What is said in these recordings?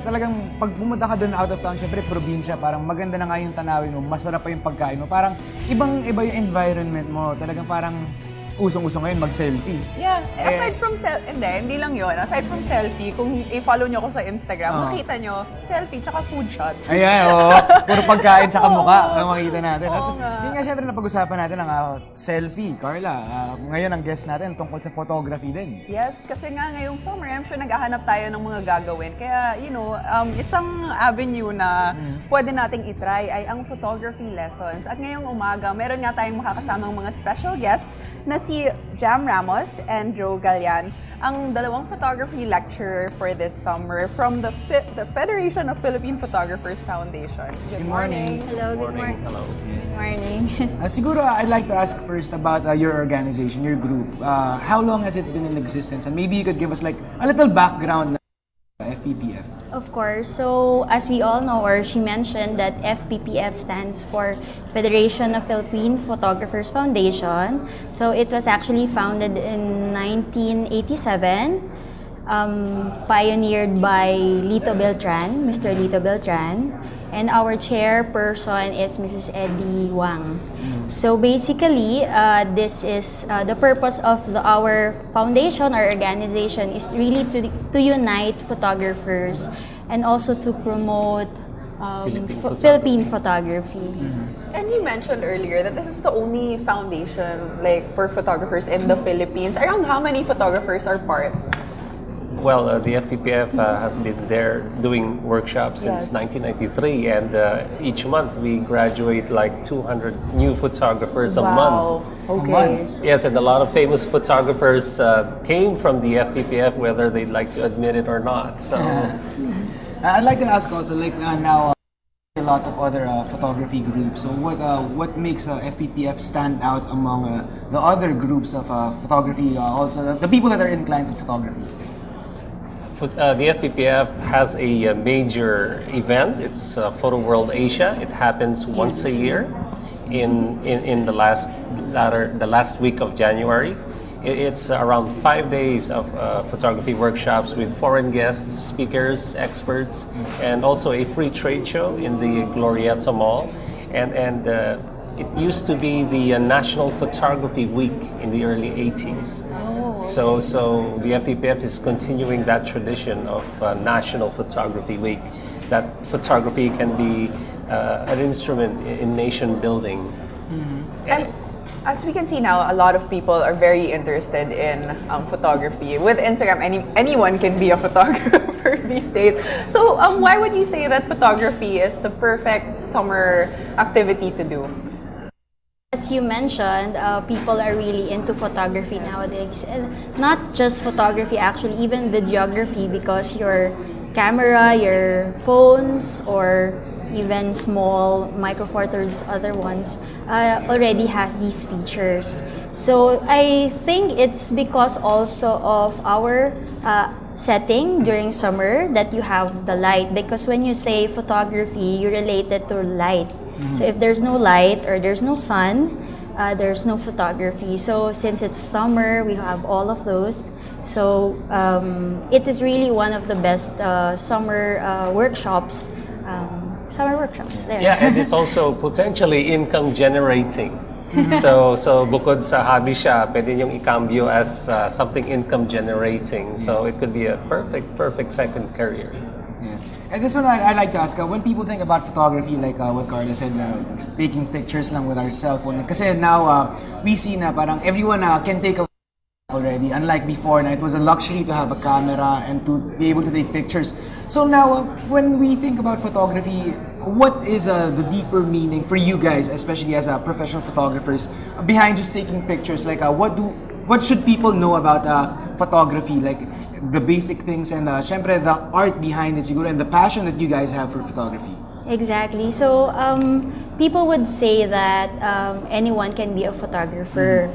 Talagang pag pumunta ka doon out of town, syempre probinsya, parang maganda na nga yung tanawin mo, masarap pa yung pagkain mo. Parang ibang-iba yung environment mo. Talagang parang usong-usong ngayon mag-selfie. Yeah, aside from hindi lang yun. Aside from selfie, kung i-follow nyo ko sa Instagram, makita nyo, selfie tsaka food shots. Ayan, oo. Puro pagkain tsaka mukha ang makikita natin. Oo nga. Yun nga syempre napag-usapan natin ang selfie, Carla. Ngayon ang guest natin tungkol sa photography din. Yes, kasi nga ngayong summer, I'm sure naghahanap tayo ng mga gagawin. Kaya, isang avenue na pwede nating itry ay ang photography lessons. At ngayong umaga, meron nga tayong makakasamang mga special guests na si Jam Ramos and Joe Gallian, ang dalawang photography lecturer for this summer from the Federation of Philippine Photographers Foundation. Good morning. Hello, good morning. Hello. Good morning. Siguro I'd like to ask first about your organization, your group. How long has it been in existence? And maybe you could give us like a little background na FPPF. Of course. So, as we all know, or she mentioned that FPPF stands for Federation of Philippine Photographers Foundation. So, it was actually founded in 1987, pioneered by Lito Beltran, Mr. Lito Beltran. And our chairperson is Mrs. Eddie Wang. So basically, this is the purpose of our foundation, our organization, is really to unite photographers and also to promote Philippine photography. And you mentioned earlier that this is the only foundation for photographers in the Philippines. Around how many photographers are part? Well, the FPPF has been there doing workshops since Yes. 1993, and each month we graduate like 200 new photographers a month. Okay. Yes, and a lot of famous photographers came from the FPPF, whether they'd like to admit it or not. So, I'd like to ask also, like now, a lot of other photography groups. So what makes FPPF stand out among the other groups of photography? Also, the people that are inclined to photography. the FPPF has a major event. It's Photo World Asia. It happens once a year in the last week of January. It's around 5 days of photography workshops with foreign guests, speakers, experts, and also a free trade show in the Glorietta Mall. And it used to be the National Photography Week in the early 80s. So the FPPF is continuing that tradition of National Photography Week, that photography can be an instrument in nation building. And as we can see now, a lot of people are very interested in photography. With Instagram, anyone can be a photographer these days. So why would you say that photography is the perfect summer activity to do? As you mentioned, people are really into photography nowadays. And not just photography, actually, even videography, because your camera, your phones, or even small micro four thirds other ones already has these features. So I think it's because also of our setting during summer that you have the light, because when you say photography, you relate it to light. So if there's no light or there's no sun, there's no photography. So since it's summer, we have all of those. So it is really one of the best summer workshops. There. Yeah, and it's also potentially income generating. So bukod sa hobby siya, pwede niyong ikambyo as something income generating. So it could be a perfect second career. Yes. And this one I'd like to ask, when people think about photography, like what Carla said, taking pictures lang with our cell phone. Kasi now, we see na parang everyone can take a already. Unlike before, na it was a luxury to have a camera and to be able to take pictures. So now, when we think about photography, what is the deeper meaning for you guys, especially as professional photographers, behind just taking pictures? Like, what should people know about photography? Like, the basic things and syempre the art behind it siguro and the passion that you guys have for photography. Exactly. So people would say that anyone can be a photographer,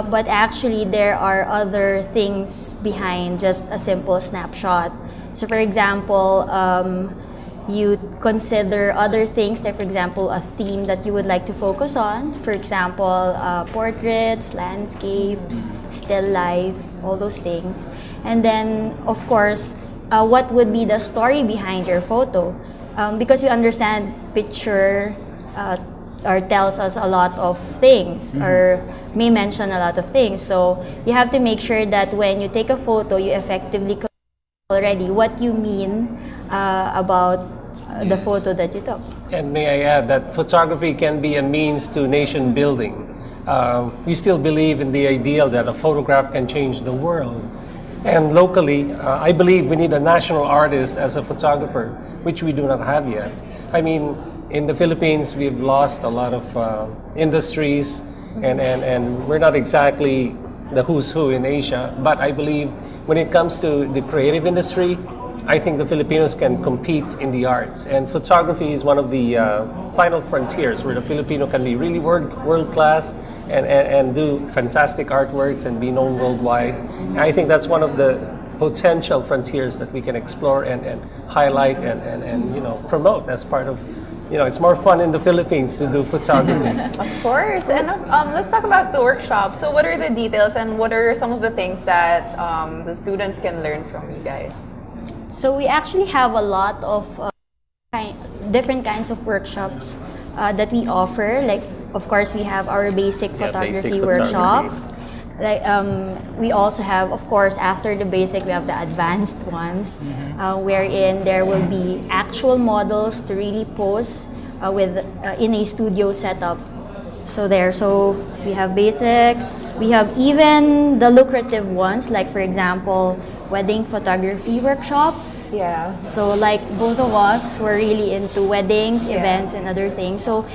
but actually there are other things behind just a simple snapshot. So for example, you consider other things, like for example a theme that you would like to focus on. For example, portraits, landscapes, still life, all those things. And then of course, what would be the story behind your photo. Because we understand picture or tells us a lot of things or may mention a lot of things. So you have to make sure that when you take a photo, you effectively communicate already what you mean about the photo that you took. And may I add that photography can be a means to nation building. We still believe in the ideal that a photograph can change the world. And locally, I believe we need a national artist as a photographer, which we do not have yet. I mean, in the Philippines, we've lost a lot of industries, and we're not exactly the who's who in Asia. But I believe when it comes to the creative industry, I think the Filipinos can compete in the arts. And photography is one of the final frontiers where the Filipino can be really world class and do fantastic artworks and be known worldwide. And I think that's one of the potential frontiers that we can explore and highlight and promote as part of, it's more fun in the Philippines to do photography. Of course. And let's talk about the workshop. So what are the details and what are some of the things that the students can learn from you guys? So we actually have a lot of different kinds of workshops that we offer. Like, of course, we have our basic photography basic workshops. Like, we also have, of course, after the basic, we have the advanced ones, wherein there will be actual models to really pose in a studio setup. So we have basic. We have even the lucrative ones, like for example, wedding photography workshops. Yeah. So like both of us were really into weddings, events, and other things. So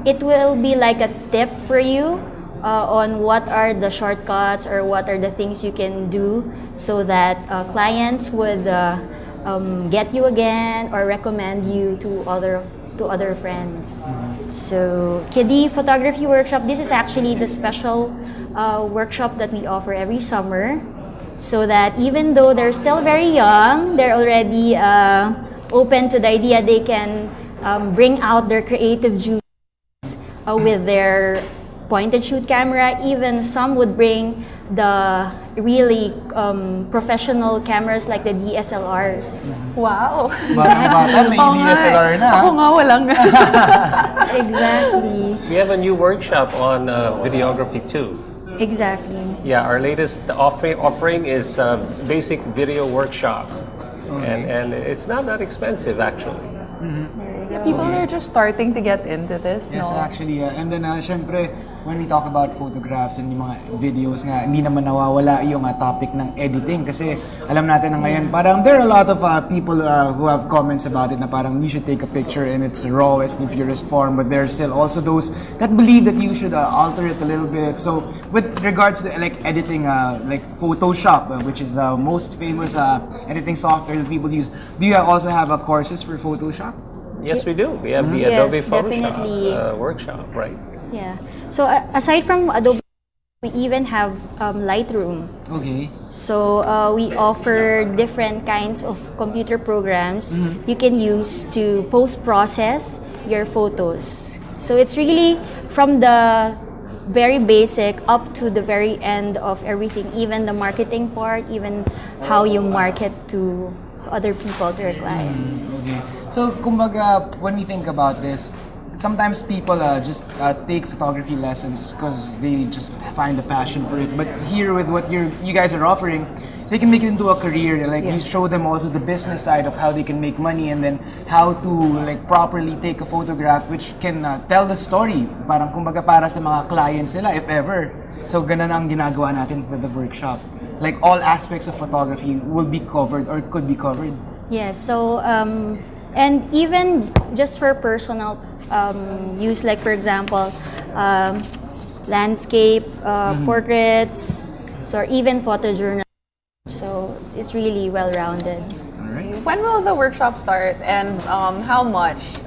it will be like a tip for you on what are the shortcuts or what are the things you can do so that clients would get you again or recommend you to other friends. So Kiddie Photography Workshop, this is actually the special workshop that we offer every summer, so that even though they're still very young, they're already open to the idea they can bring out their creative juices with their point-and shoot camera. Even some would bring the really professional cameras like the DSLRs. Wow. Bata, may DSLR na. Ako nga walang. Exactly. We have a new workshop on videography too. Exactly. Yeah, our latest offering is a basic video workshop. And it's not that expensive actually. People are just starting to get into this, Yes, no? actually. And then, syempre, when we talk about photographs and yung mga videos nga, hindi naman nawawala yung topic ng editing. Kasi alam natin na ngayon, parang there are a lot of people who have comments about it na parang you should take a picture in its rawest and purest form. But there's still also those that believe that you should alter it a little bit. So, with regards to like editing, like Photoshop, which is the most famous editing software that people use, do you also have courses for Photoshop? Yes, we do. We have the Yes, Adobe Photoshop definitely. workshop, right? Yeah. So aside from Adobe, we even have Lightroom. Okay. So we offer different kinds of computer programs you can use to post-process your photos. So it's really from the very basic up to the very end of everything, even the marketing part, even how you market to other people, to your clients. Okay. So, kumbaga, when we think about this, sometimes people just take photography lessons because they just find a passion for it. But here, with what you guys are offering, they can make it into a career. Like you show them also the business side of how they can make money, and then how to like properly take a photograph which can tell the story. Parang kumbaga para sa mga clients nila, if ever. So, ganun ang ginagawa natin with the workshop. Like all aspects of photography will be covered or could be covered. Yes, so and even just for personal use, like for example, landscape, portraits, so even photojournal. So it's really well-rounded. When will the workshop start and how much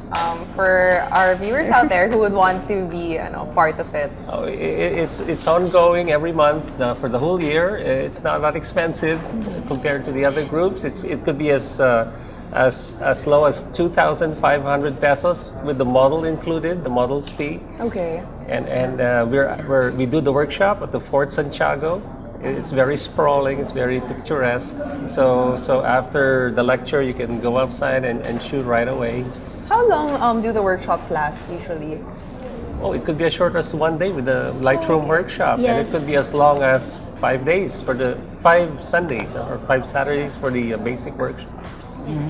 for our viewers out there who would want to be part of it? Oh, it's ongoing every month for the whole year. It's not that expensive compared to the other groups. It could be as low as 2,500 pesos with the model included, the model's fee. Okay. And we do the workshop at the Fort Santiago It's very sprawling, it's very picturesque. So after the lecture, you can go outside and shoot right away. How long do the workshops last usually? Oh, it could be as short as 1 day with the Lightroom workshop, and it Yes. could be as long as 5 days for the 5 Sundays or 5 Saturdays for the basic workshop.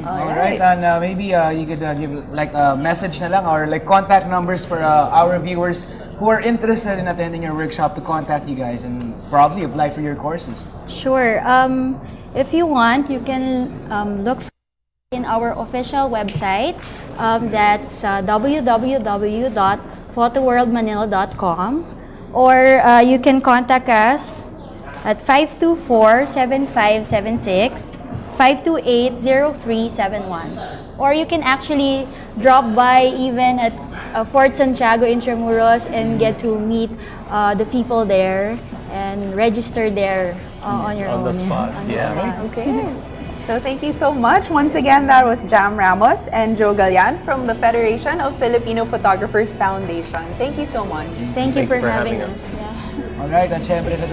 Alright, and maybe you could give like a message na lang or like contact numbers for our viewers who are interested in attending your workshop to contact you guys and probably apply for your courses. Sure. If you want, you can look in our official website. That's www.photoworldmanila.com, or you can contact us at 524-7576, 528-0371. Or you can actually drop by even at Fort Santiago Intramuros and get to meet the people there and register there on your On own. the spot, On the yeah. spot. Okay. So thank you so much. Once again, that was Jam Ramos and Joe Gallian from the Federation of Filipino Photographers Foundation. Thank you so much. Thank you Thank for you for having having us. us. Yeah. Alright, at syempre sa